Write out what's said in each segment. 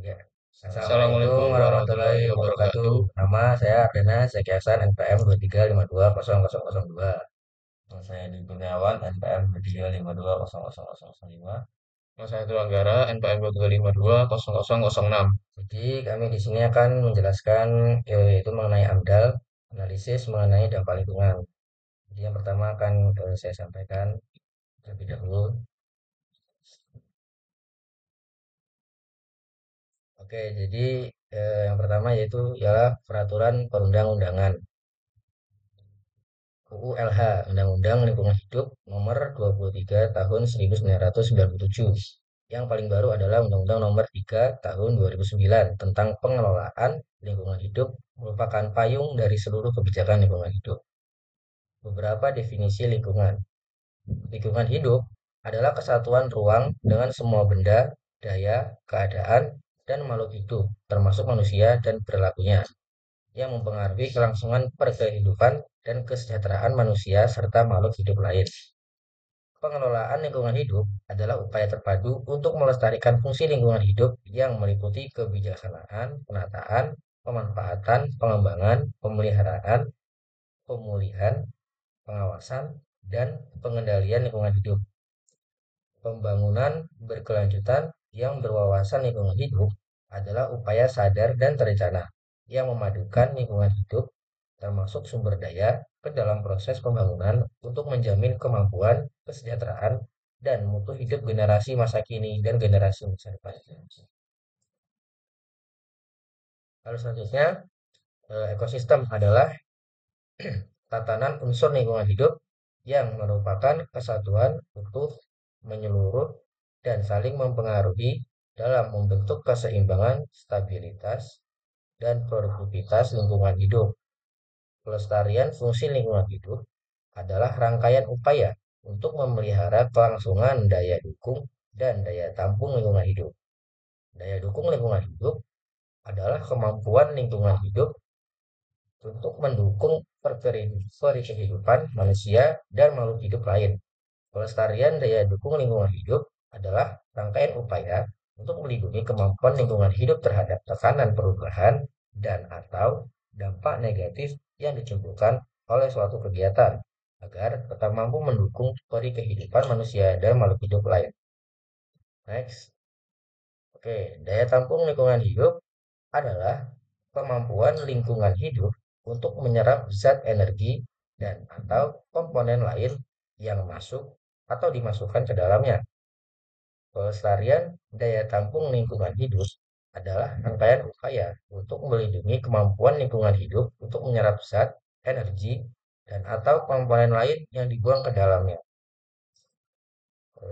Ya. Assalamualaikum Assalamualaikum warahmatullahi warahmatullahi wabarakatuh. wabarakatuh. Nama saya Ardana Sekiasan NPM 23520002. Nama saya Dwi Kurniawan NPM 23520005. Nama saya itu Anggara, NPM 23520006. Jadi kami di sini akan menjelaskan yaitu mengenai AMDAL, analisis mengenai dampak lingkungan. Jadi yang pertama akan saya sampaikan terlebih dahulu. Oke, jadi yang pertama yaitu ialah peraturan perundang-undangan. UU LH, Undang-Undang Lingkungan Hidup Nomor 23 Tahun 1997. Yang paling baru adalah Undang-Undang Nomor 3 Tahun 2009 tentang pengelolaan lingkungan hidup merupakan payung dari seluruh kebijakan lingkungan hidup. Beberapa definisi lingkungan. Lingkungan hidup adalah kesatuan ruang dengan semua benda, daya, keadaan, dan makhluk hidup, termasuk manusia dan perilakunya yang mempengaruhi kelangsungan perkehidupan dan kesejahteraan manusia serta makhluk hidup lain. Pengelolaan lingkungan hidup adalah upaya terpadu untuk melestarikan fungsi lingkungan hidup yang meliputi kebijaksanaan, penataan, pemanfaatan, pengembangan, pemeliharaan, pemulihan, pengawasan, dan pengendalian lingkungan hidup. Pembangunan berkelanjutan yang berwawasan lingkungan hidup adalah upaya sadar dan terencana yang memadukan lingkungan hidup termasuk sumber daya ke dalam proses pembangunan untuk menjamin kemampuan, kesejahteraan, dan mutu hidup generasi masa kini dan generasi masa depan. Lalu selanjutnya, ekosistem adalah tatanan unsur lingkungan hidup yang merupakan kesatuan utuh, menyeluruh, dan saling mempengaruhi dalam membentuk keseimbangan, stabilitas, dan produktivitas lingkungan hidup. Pelestarian fungsi lingkungan hidup adalah rangkaian upaya untuk memelihara kelangsungan daya dukung dan daya tampung lingkungan hidup. Daya dukung lingkungan hidup adalah kemampuan lingkungan hidup untuk mendukung kehidupan manusia dan makhluk hidup lain. Pelestarian daya dukung lingkungan hidup adalah rangkaian upaya untuk melindungi kemampuan lingkungan hidup terhadap tekanan perubahan dan atau dampak negatif yang ditimbulkan oleh suatu kegiatan agar tetap mampu mendukung kehidupan manusia dan makhluk hidup lain. Next. Oke, daya tampung lingkungan hidup adalah kemampuan lingkungan hidup untuk menyerap zat energi dan atau komponen lain yang masuk atau dimasukkan ke dalamnya. Pelestarian daya tampung lingkungan hidup adalah rangkaian upaya untuk melindungi kemampuan lingkungan hidup untuk menyerap zat, energi, dan atau komponen lain yang dibuang ke dalamnya.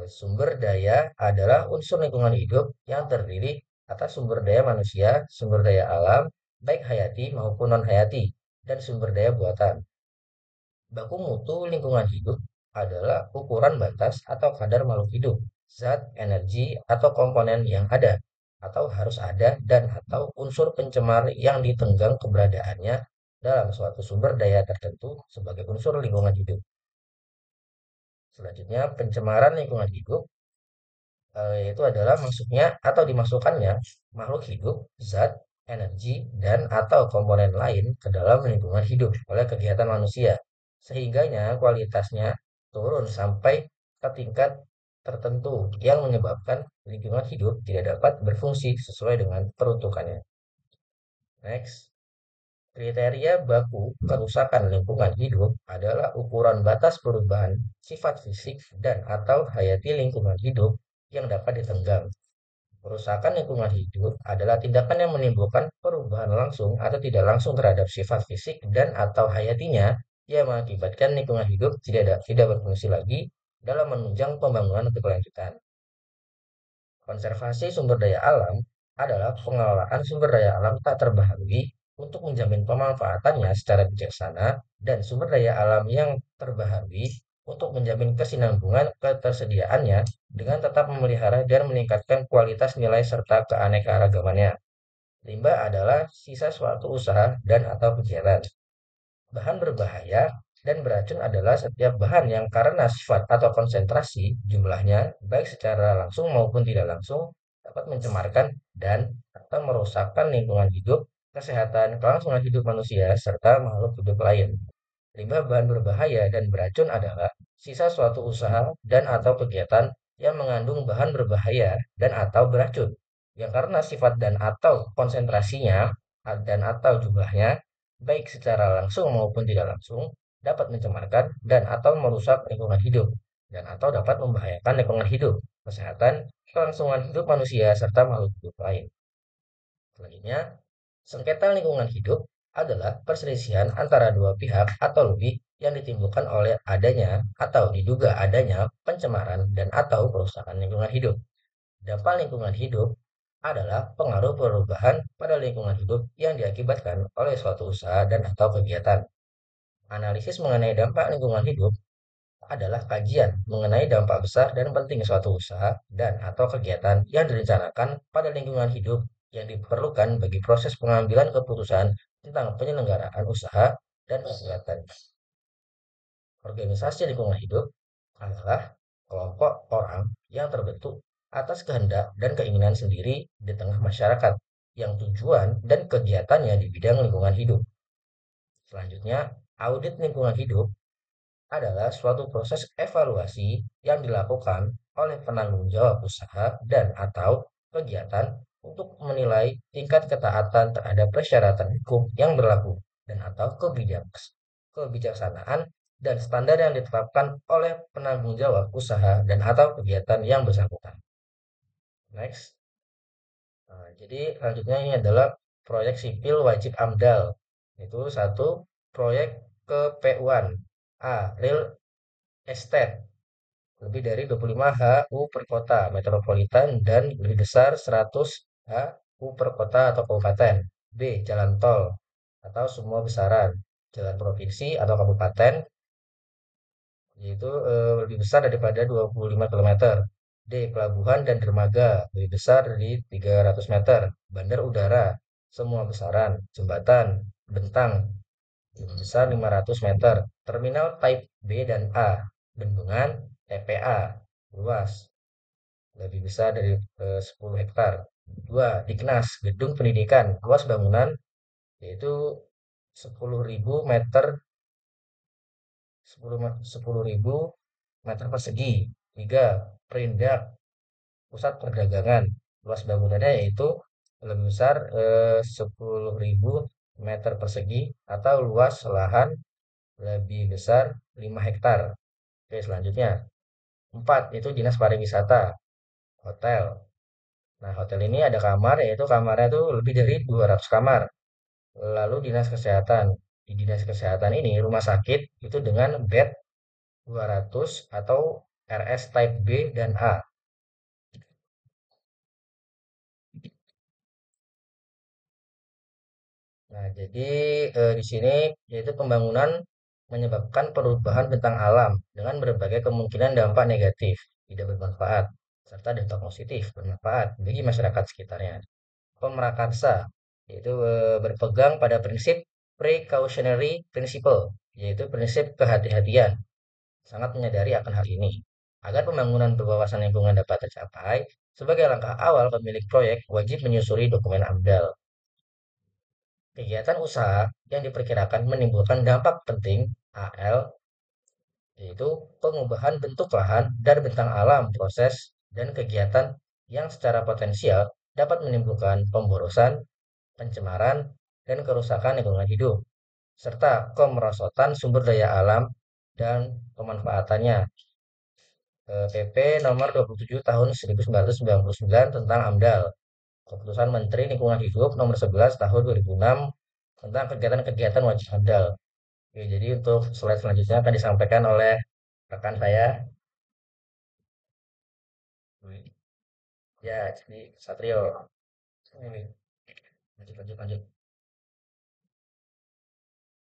Sumber daya adalah unsur lingkungan hidup yang terdiri atas sumber daya manusia, sumber daya alam, baik hayati maupun non-hayati, dan sumber daya buatan. Baku mutu lingkungan hidup adalah ukuran batas atau kadar makhluk hidup, zat, energi, atau komponen yang ada, atau harus ada, dan atau unsur pencemar yang ditenggang keberadaannya dalam suatu sumber daya tertentu sebagai unsur lingkungan hidup. Selanjutnya, pencemaran lingkungan hidup yaitu adalah masuknya atau dimasukkannya makhluk hidup, zat, energi, dan atau komponen lain ke dalam lingkungan hidup oleh kegiatan manusia, sehingganya kualitasnya turun sampai ke tingkat tertentu yang menyebabkan lingkungan hidup tidak dapat berfungsi sesuai dengan peruntukannya. Next. Kriteria baku kerusakan lingkungan hidup adalah ukuran batas perubahan sifat fisik dan atau hayati lingkungan hidup yang dapat ditenggang. Kerusakan lingkungan hidup adalah tindakan yang menimbulkan perubahan langsung atau tidak langsung terhadap sifat fisik dan atau hayatinya yang mengakibatkan lingkungan hidup tidak berfungsi lagi dalam menunjang pembangunan berkelanjutan. Konservasi sumber daya alam adalah pengelolaan sumber daya alam tak terbaharui untuk menjamin pemanfaatannya secara bijaksana dan sumber daya alam yang terbaharui untuk menjamin kesinambungan ketersediaannya dengan tetap memelihara dan meningkatkan kualitas nilai serta keanekaragamannya. Limbah adalah sisa suatu usaha dan atau kegiatan. Bahan berbahaya dan beracun adalah setiap bahan yang karena sifat atau konsentrasi jumlahnya, baik secara langsung maupun tidak langsung, dapat mencemarkan dan atau merusakkan lingkungan hidup, kesehatan, kelangsungan hidup manusia, serta makhluk hidup lain. Limbah bahan berbahaya dan beracun adalah sisa suatu usaha dan atau kegiatan yang mengandung bahan berbahaya dan atau beracun, yang karena sifat dan atau konsentrasinya dan atau jumlahnya, baik secara langsung maupun tidak langsung, dapat mencemarkan dan atau merusak lingkungan hidup, dan atau dapat membahayakan lingkungan hidup, kesehatan, kelangsungan hidup manusia, serta makhluk hidup lain. Selanjutnya, sengketa lingkungan hidup adalah perselisihan antara dua pihak atau lebih yang ditimbulkan oleh adanya atau diduga adanya pencemaran dan atau kerusakan lingkungan hidup. Dampak lingkungan hidup adalah pengaruh perubahan pada lingkungan hidup yang diakibatkan oleh suatu usaha dan atau kegiatan. Analisis mengenai dampak lingkungan hidup adalah kajian mengenai dampak besar dan penting suatu usaha dan atau kegiatan yang direncanakan pada lingkungan hidup yang diperlukan bagi proses pengambilan keputusan tentang penyelenggaraan usaha dan kegiatan. Organisasi lingkungan hidup adalah kelompok orang yang terbentuk atas kehendak dan keinginan sendiri di tengah masyarakat yang tujuan dan kegiatannya di bidang lingkungan hidup. Selanjutnya, audit lingkungan hidup adalah suatu proses evaluasi yang dilakukan oleh penanggung jawab usaha dan atau kegiatan untuk menilai tingkat ketaatan terhadap persyaratan hukum yang berlaku dan atau kebijaksanaan dan standar yang ditetapkan oleh penanggung jawab usaha dan atau kegiatan yang bersangkutan. Next. Nah, jadi selanjutnya ini adalah proyek sipil wajib AMDAL. Itu satu proyek ke PU-an. A. Real Estate lebih dari 25 HU per kota metropolitan dan lebih besar 100 HU per kota atau kabupaten. B. Jalan tol atau semua besaran. Jalan provinsi atau kabupaten yaitu lebih besar daripada 25 kilometer. D. Pelabuhan dan dermaga lebih besar dari 300 meter. Bandar udara semua besaran. Jembatan, bentang lebih besar 500 meter. Terminal type B dan A. Bendungan TPA luas lebih besar dari 10 hektar. Dua, Diknas, gedung pendidikan, luas bangunan yaitu 10.000 meter 10.000 meter persegi. Tiga, Perindak, pusat perdagangan, luas bangunannya yaitu lebih besar 10.000 meter persegi atau luas lahan lebih besar 5 hektar. Oke, selanjutnya. Empat, itu dinas pariwisata, hotel. Nah, hotel ini ada kamar, yaitu kamarnya itu lebih dari 200 kamar. Lalu dinas kesehatan. Di dinas kesehatan ini, rumah sakit itu dengan bed 200 atau RS type B dan A. Nah, jadi di sini yaitu pembangunan menyebabkan perubahan bentang alam dengan berbagai kemungkinan dampak negatif, tidak bermanfaat, serta dampak positif bermanfaat bagi masyarakat sekitarnya. Pemrakarsa, yaitu berpegang pada prinsip precautionary principle, yaitu prinsip kehati-hatian, sangat menyadari akan hal ini. Agar pembangunan berwawasan lingkungan dapat tercapai, sebagai langkah awal pemilik proyek wajib menyusuri dokumen AMDAL. Kegiatan usaha yang diperkirakan menimbulkan dampak penting AL, yaitu pengubahan bentuk lahan dan bentang alam proses dan kegiatan yang secara potensial dapat menimbulkan pemborosan, pencemaran, dan kerusakan lingkungan hidup, serta kemerosotan sumber daya alam dan pemanfaatannya. PP nomor 27 tahun 1999 tentang AMDAL. Keputusan Menteri Lingkungan Hidup nomor 11 tahun 2006 tentang kegiatan-kegiatan wajib AMDAL. Oke, jadi untuk slide selanjutnya akan disampaikan oleh rekan saya. Ya, jadi Satrio. Ini, lanjut, lanjut, lanjut.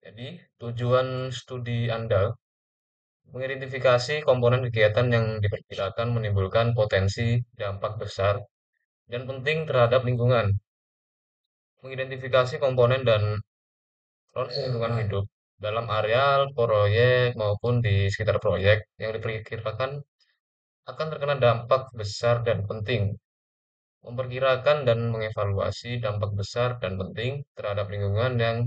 Jadi, tujuan studi Anda mengidentifikasi komponen kegiatan yang diperkirakan menimbulkan potensi dampak besar dan penting terhadap lingkungan, mengidentifikasi komponen dan non lingkungan hidup, dalam areal proyek maupun di sekitar proyek yang diperkirakan akan terkena dampak besar dan penting. Memperkirakan dan mengevaluasi dampak besar dan penting terhadap lingkungan yang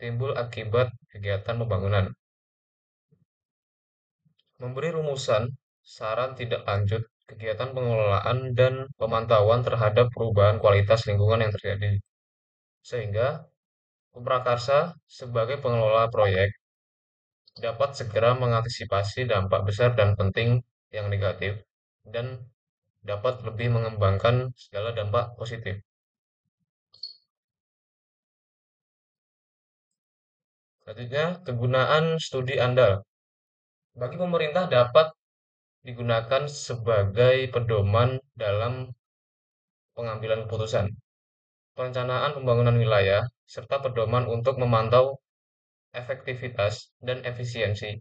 timbul akibat kegiatan pembangunan. Memberi rumusan, saran tidak lanjut, kegiatan pengelolaan dan pemantauan terhadap perubahan kualitas lingkungan yang terjadi. Sehingga Pemrakarsa sebagai pengelola proyek dapat segera mengantisipasi dampak besar dan penting yang negatif dan dapat lebih mengembangkan segala dampak positif. Selanjutnya, kegunaan studi andal. Bagi pemerintah dapat digunakan sebagai pedoman dalam pengambilan keputusan, perencanaan pembangunan wilayah, serta pedoman untuk memantau efektivitas dan efisiensi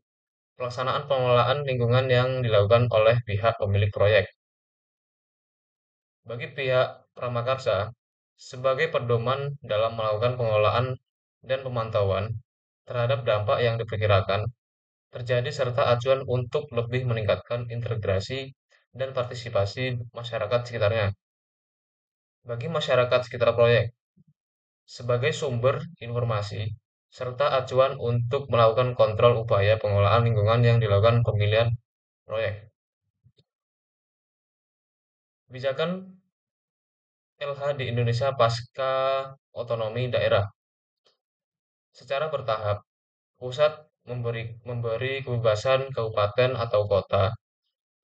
pelaksanaan pengelolaan lingkungan yang dilakukan oleh pihak pemilik proyek. Bagi pihak Pramakarsa, sebagai pedoman dalam melakukan pengelolaan dan pemantauan terhadap dampak yang diperkirakan terjadi serta acuan untuk lebih meningkatkan integrasi dan partisipasi masyarakat sekitarnya. Bagi masyarakat sekitar proyek, sebagai sumber informasi serta acuan untuk melakukan kontrol upaya pengelolaan lingkungan yang dilakukan pemilihan proyek. Kebijakan LH di Indonesia pasca otonomi daerah. Secara bertahap, pusat memberi kebebasan kabupaten atau kota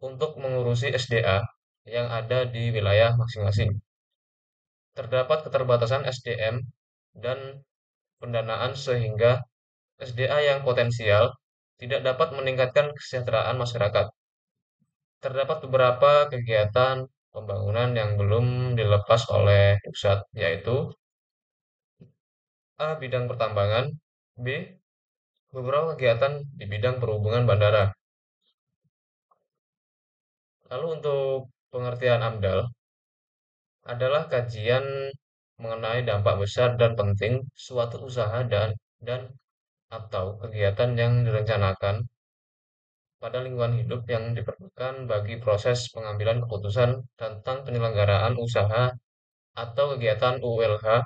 untuk mengurusi SDA yang ada di wilayah masing-masing. Terdapat keterbatasan SDM dan pendanaan sehingga SDA yang potensial tidak dapat meningkatkan kesejahteraan masyarakat. Terdapat beberapa kegiatan pembangunan yang belum dilepas oleh pusat, yaitu A. Bidang pertambangan, B. Beberapa kegiatan di bidang perhubungan bandara. Lalu untuk pengertian AMDAL adalah kajian mengenai dampak besar dan penting suatu usaha dan atau kegiatan yang direncanakan pada lingkungan hidup yang diperlukan bagi proses pengambilan keputusan tentang penyelenggaraan usaha atau kegiatan ULH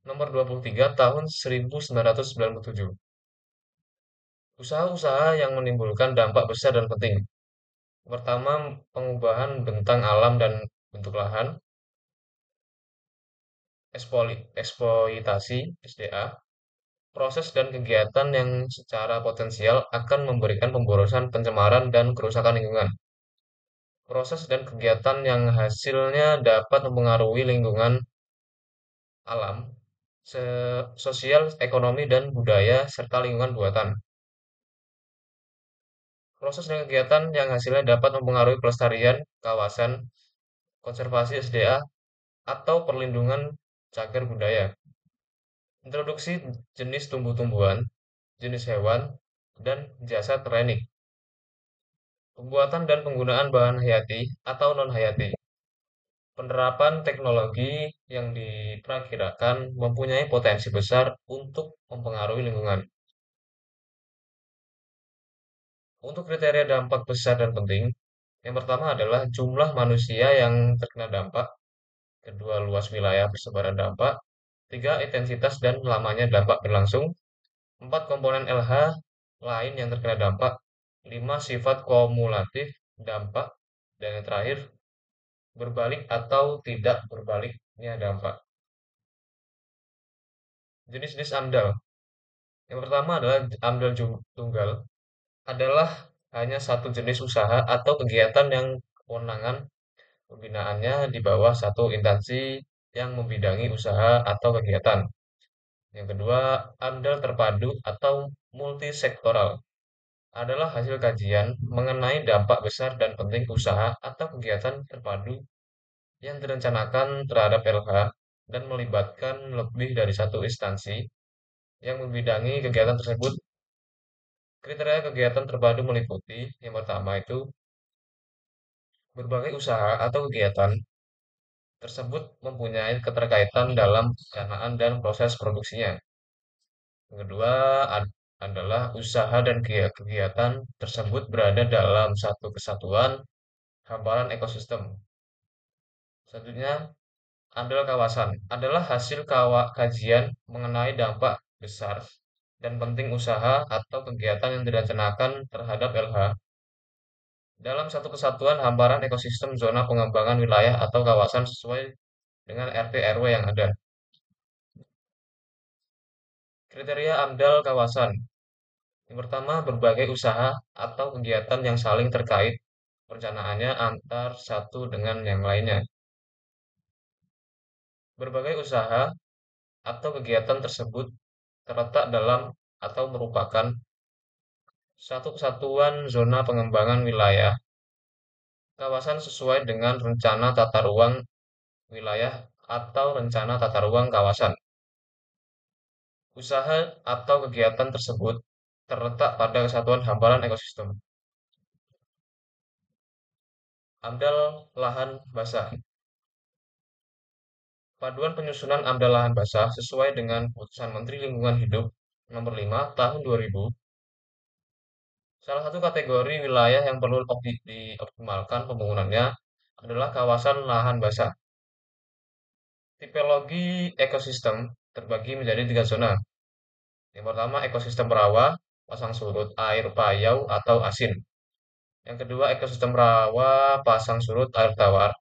nomor 23 tahun 1997. Usaha-usaha yang menimbulkan dampak besar dan penting. Pertama, pengubahan bentang alam dan bentuk lahan, eksploitasi SDA, proses dan kegiatan yang secara potensial akan memberikan pemborosan, pencemaran, dan kerusakan lingkungan. Proses dan kegiatan yang hasilnya dapat mempengaruhi lingkungan alam, sosial, ekonomi, dan budaya, serta lingkungan buatan. Proses dan kegiatan yang hasilnya dapat mempengaruhi pelestarian kawasan, konservasi SDA, atau perlindungan cagar budaya. Introduksi jenis tumbuh-tumbuhan, jenis hewan, dan jasa training. Pembuatan dan penggunaan bahan hayati atau non-hayati. Penerapan teknologi yang diperkirakan mempunyai potensi besar untuk mempengaruhi lingkungan. Untuk kriteria dampak besar dan penting, yang pertama adalah jumlah manusia yang terkena dampak, kedua luas wilayah persebaran dampak, tiga intensitas dan lamanya dampak berlangsung, empat komponen LH lain yang terkena dampak, lima sifat kumulatif dampak, dan yang terakhir berbalik atau tidak berbaliknya dampak. Jenis-jenis AMDAL. Yang pertama adalah AMDAL tunggal, adalah hanya satu jenis usaha atau kegiatan yang kewenangan pembinaannya di bawah satu instansi yang membidangi usaha atau kegiatan. Yang kedua, AMDAL terpadu atau multisektoral adalah hasil kajian mengenai dampak besar dan penting usaha atau kegiatan terpadu yang direncanakan terhadap LH dan melibatkan lebih dari satu instansi yang membidangi kegiatan tersebut. Kriteria kegiatan terpadu meliputi yang pertama itu berbagai usaha atau kegiatan tersebut mempunyai keterkaitan dalam perencanaan dan proses produksinya. Yang kedua, adalah usaha dan kegiatan tersebut berada dalam satu kesatuan hamparan ekosistem. Selanjutnya, amdal kawasan adalah hasil kajian mengenai dampak besar dan penting usaha atau kegiatan yang direncanakan terhadap LH dalam satu kesatuan hamparan ekosistem zona pengembangan wilayah atau kawasan sesuai dengan RT RW yang ada. Kriteria AMDAL kawasan. Yang pertama, berbagai usaha atau kegiatan yang saling terkait perencanaannya antar satu dengan yang lainnya. Berbagai usaha atau kegiatan tersebut terletak dalam atau merupakan satu kesatuan zona pengembangan wilayah kawasan sesuai dengan rencana tata ruang wilayah atau rencana tata ruang kawasan. Usaha atau kegiatan tersebut terletak pada kesatuan hamparan ekosistem. AMDAL lahan basah. Paduan penyusunan AMDAL lahan basah sesuai dengan Keputusan Menteri Lingkungan Hidup Nomor 5 Tahun 2000. Salah satu kategori wilayah yang perlu dioptimalkan pembangunannya adalah kawasan lahan basah. Tipologi ekosistem terbagi menjadi tiga zona. Yang pertama, ekosistem rawa, pasang surut air payau atau asin. Yang kedua, ekosistem rawa, pasang surut air tawar.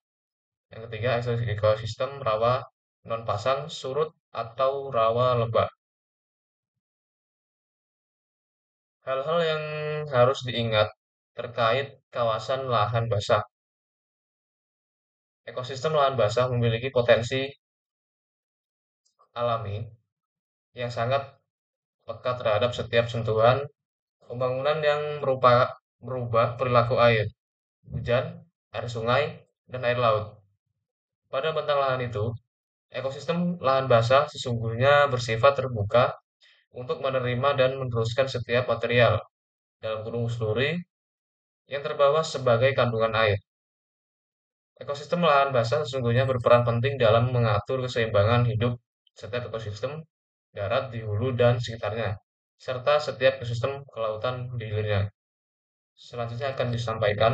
Yang ketiga, ekosistem rawa non pasang surut atau rawa lembah. Hal-hal yang harus diingat terkait kawasan lahan basah. Ekosistem lahan basah memiliki potensi alami yang sangat lekat terhadap setiap sentuhan pembangunan yang merubah perilaku air, hujan, air sungai, dan air laut. Pada bentang lahan itu, ekosistem lahan basah sesungguhnya bersifat terbuka untuk menerima dan meneruskan setiap material dalam gunung seluri yang terbawa sebagai kandungan air. Ekosistem lahan basah sesungguhnya berperan penting dalam mengatur keseimbangan hidup setiap ekosistem darat di hulu dan sekitarnya, serta setiap ekosistem kelautan di hilirnya. Selanjutnya akan disampaikan.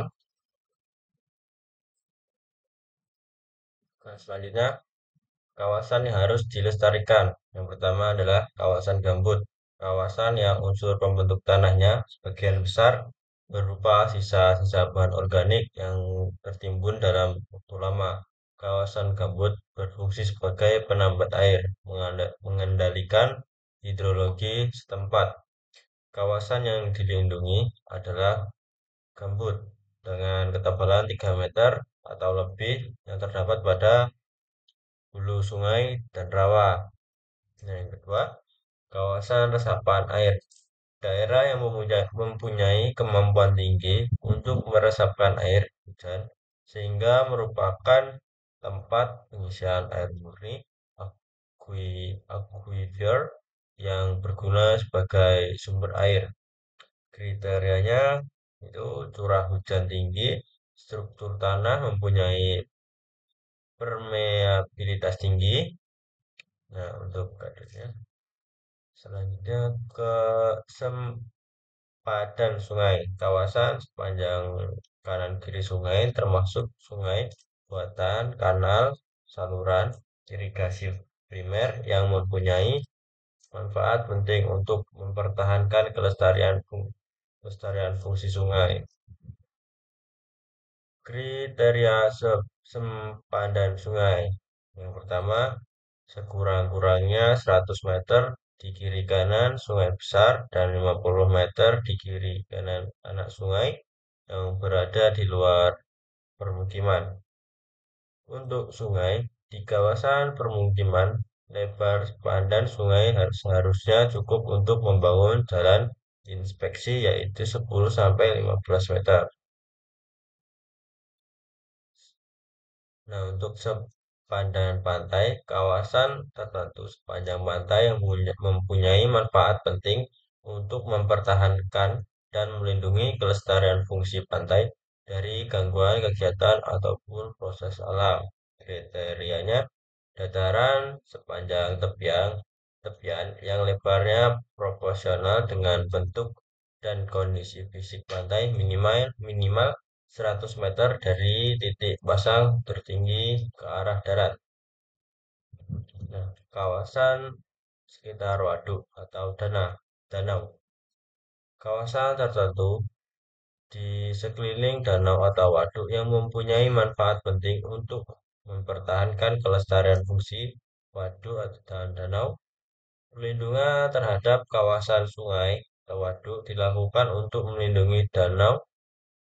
Nah, selanjutnya kawasan yang harus dilestarikan. Yang pertama adalah kawasan gambut. Kawasan yang unsur pembentuk tanahnya sebagian besar berupa sisa-sisa bahan organik yang tertimbun dalam waktu lama. Kawasan gambut berfungsi sebagai penambat air, mengendalikan hidrologi setempat. Kawasan yang dilindungi adalah gambut dengan ketebalan 3 meter atau lebih yang terdapat pada hulu sungai dan rawa. Nah, yang kedua, kawasan resapan air. Daerah yang mempunyai kemampuan tinggi untuk meresapkan air hujan sehingga merupakan tempat pengisian air murni aquifer yang berguna sebagai sumber air. Kriterianya itu curah hujan tinggi, struktur tanah mempunyai permeabilitas tinggi. Nah, untuk kadernya selanjutnya ke sempadan sungai. Kawasan sepanjang kanan kiri sungai termasuk sungai buatan, kanal, saluran irigasi primer yang mempunyai manfaat penting untuk mempertahankan kelestarian fungsi sungai. Kriteria sempadan sungai. Yang pertama, sekurang-kurangnya 100 meter di kiri kanan sungai besar dan 50 meter di kiri kanan anak sungai yang berada di luar permukiman. Untuk sungai, di kawasan permukiman, lebar sepandan sungai seharusnya cukup untuk membangun jalan inspeksi yaitu 10-15 meter. Nah, untuk sepandan pantai, kawasan tertentu sepanjang pantai yang mempunyai manfaat penting untuk mempertahankan dan melindungi kelestarian fungsi pantai dari gangguan kegiatan ataupun proses alam. Kriterianya, dataran sepanjang tepian tepian yang lebarnya proporsional dengan bentuk dan kondisi fisik pantai minimal minimal 100 meter dari titik pasang tertinggi ke arah darat. Nah, kawasan sekitar waduk atau danau. Kawasan tertentu di sekeliling danau atau waduk yang mempunyai manfaat penting untuk mempertahankan kelestarian fungsi waduk dan danau. Perlindungan terhadap kawasan sungai atau waduk dilakukan untuk melindungi danau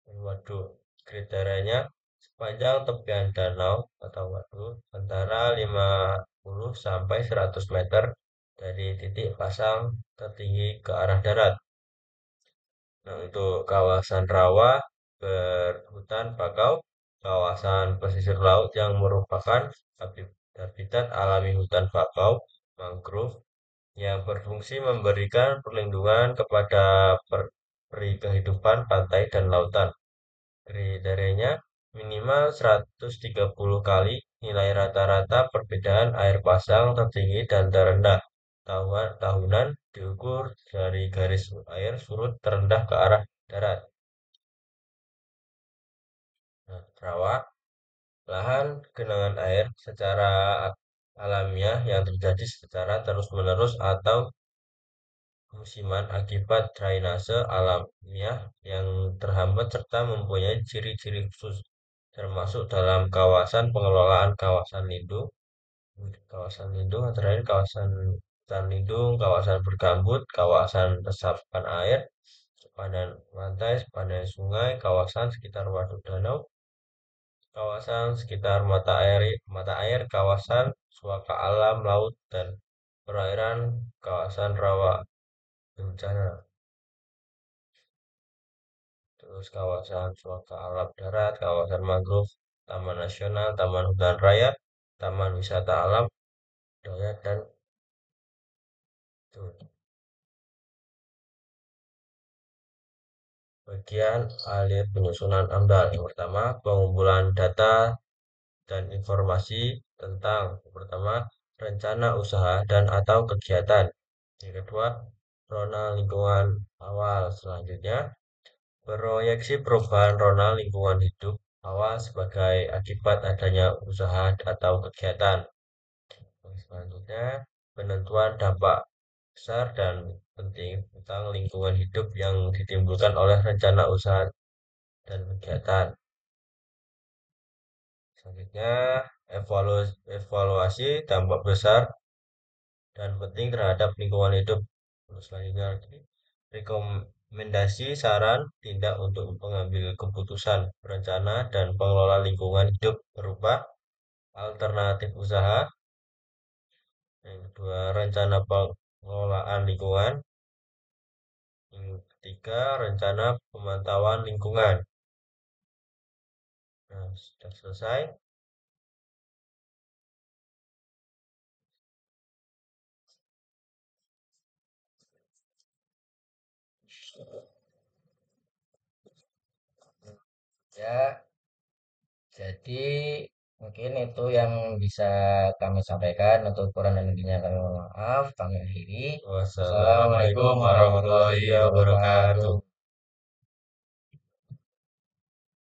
dan waduk. Kriterianya sepanjang tepian danau atau waduk antara 50 sampai 100 meter dari titik pasang tertinggi ke arah darat. Nah, untuk kawasan rawa berhutan bakau, kawasan pesisir laut yang merupakan habitat alami hutan bakau, mangrove, yang berfungsi memberikan perlindungan kepada peri kehidupan pantai dan lautan. Kriterianya minimal 130 kali nilai rata-rata perbedaan air pasang tertinggi dan terendah tahunan diukur dari garis air surut terendah ke arah darat. Nah, rawa, lahan genangan air secara alamiah yang terjadi secara terus-menerus atau musiman akibat drainase alamiah yang terhambat serta mempunyai ciri-ciri khusus, termasuk dalam kawasan pengelolaan kawasan lindung antara lain kawasan hutan lindung, kawasan bergambut, kawasan resapan air, sepadan pantai, sepadan sungai, kawasan sekitar waduk danau, kawasan sekitar mata air, kawasan suaka alam laut dan perairan, kawasan rawa bencana. Terus kawasan suaka alam darat, kawasan mangrove, taman nasional, taman hutan raya, taman wisata alam, budaya dan tuh, bagian alir penyusunan AMDAL. Yang pertama, pengumpulan data dan informasi tentang yang pertama rencana usaha dan atau kegiatan. Yang kedua, rona lingkungan awal. Selanjutnya, proyeksi perubahan rona lingkungan hidup awal sebagai akibat adanya usaha atau kegiatan. Selanjutnya, penentuan dampak besar dan penting tentang lingkungan hidup yang ditimbulkan oleh rencana usaha dan kegiatan. Selanjutnya, evaluasi dampak besar dan penting terhadap lingkungan hidup. Terus selanjutnya lagi, rekomendasi saran tindak untuk mengambil keputusan berencana dan pengelola lingkungan hidup berupa alternatif usaha. Yang kedua, rencana pengelolaan lingkungan. Yang ketiga, rencana pemantauan lingkungan. Nah, sudah selesai. Ya, jadi mungkin itu yang bisa kami sampaikan. Untuk kurang dan lebihnya kami mohon maaf. Kami akhiri. Wassalamualaikum Wassalamualaikum warahmatullahi warahmatullahi wabarakatuh. wabarakatuh.